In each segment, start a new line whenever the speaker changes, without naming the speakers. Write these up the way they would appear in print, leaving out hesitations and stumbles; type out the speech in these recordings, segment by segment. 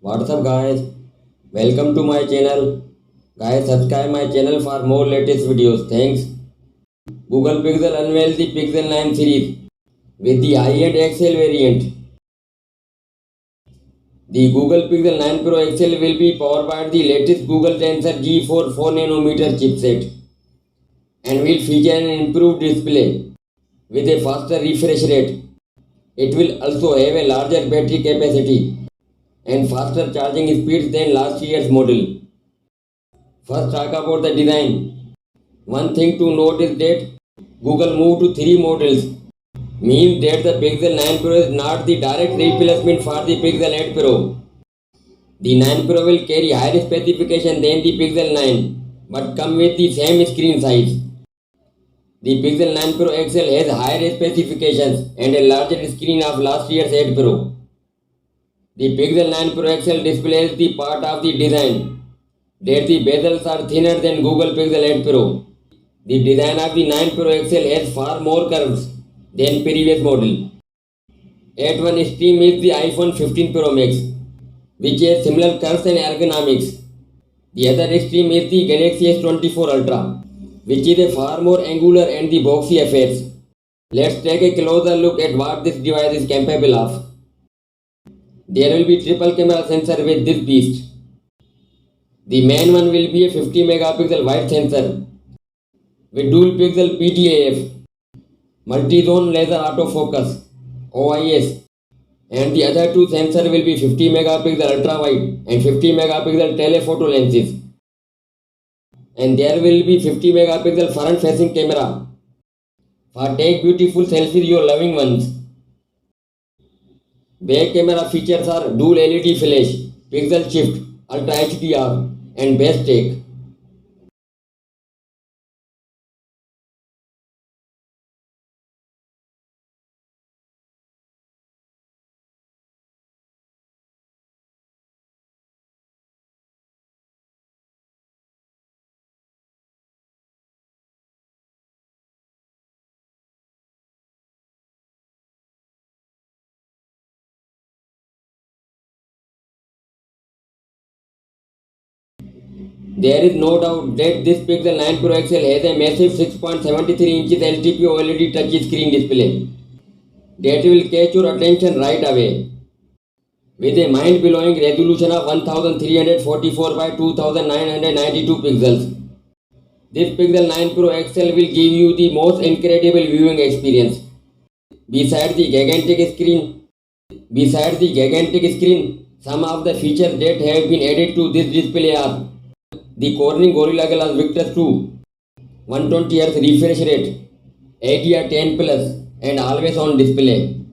What's up guys? Welcome to my channel. Guys, subscribe my channel for more latest videos. Thanks. Google Pixel unveiled the Pixel 9 series with the high-end XL variant. The Google Pixel 9 Pro XL will be powered by the latest Google Tensor G4 4nm chipset and will feature an improved display with a faster refresh rate. It will also have a larger battery capacity and faster charging speeds than last year's model. First, talk about the design. One thing to note is that Google moved to three models, means that the Pixel 9 Pro is not the direct replacement for the Pixel 8 Pro. The 9 Pro will carry higher specification than the Pixel 9, but come with the same screen size. The Pixel 9 Pro XL has higher specifications and a larger screen of last year's 8 Pro. The Pixel 9 Pro XL displays the part of the design that the bezels are thinner than Google Pixel 8 Pro. The design of the 9 Pro XL has far more curves than previous model. At one extreme is the iPhone 15 Pro Max, which has similar curves and ergonomics. The other extreme is the Galaxy S24 Ultra, which is a far more angular and the boxy affair. Let's take a closer look at what this device is capable of. There will be triple camera sensor with this beast. The main one will be a 50 megapixel wide sensor with dual pixel PTAF, multi-zone laser autofocus, OIS, and the other two sensors will be 50 megapixel ultra wide and 50 megapixel telephoto lenses. And there will be 50 megapixel front facing camera for take beautiful selfies your loving ones. Back camera features are dual LED flash, pixel shift, ultra HDR, and best take. There is no doubt that this Pixel 9 Pro XL has a massive 6.73 inches LTP OLED touchscreen display that will catch your attention right away. With a mind-blowing resolution of 1344 by 2992 pixels, this Pixel 9 Pro XL will give you the most incredible viewing experience. Besides the gigantic screen, some of the features that have been added to this display are the Corning Gorilla Glass Victus 2, 120Hz refresh rate, HDR10 Plus, and always on display.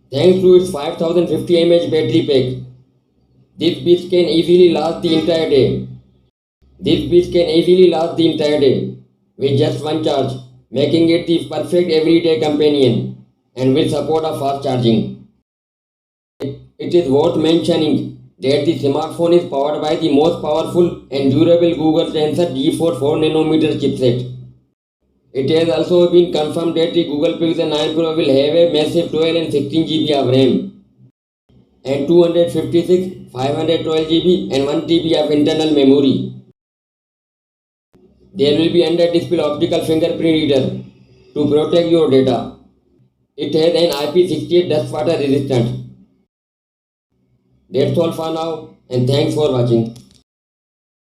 Thanks to its 5050 mAh battery pack, this beast can easily last the entire day. With just one charge, making it the perfect everyday companion and will support a fast charging. It is worth mentioning that the smartphone is powered by the most powerful and durable Google Tensor G4 4nm chipset. It has also been confirmed that the Google Pixel 9 Pro will have a massive 12 and 16 GB of RAM and 256, 512 GB and 1 TB of internal memory. There will be under-display optical fingerprint reader to protect your data. It has an IP68 dust water resistant. That's all for now and thanks for watching.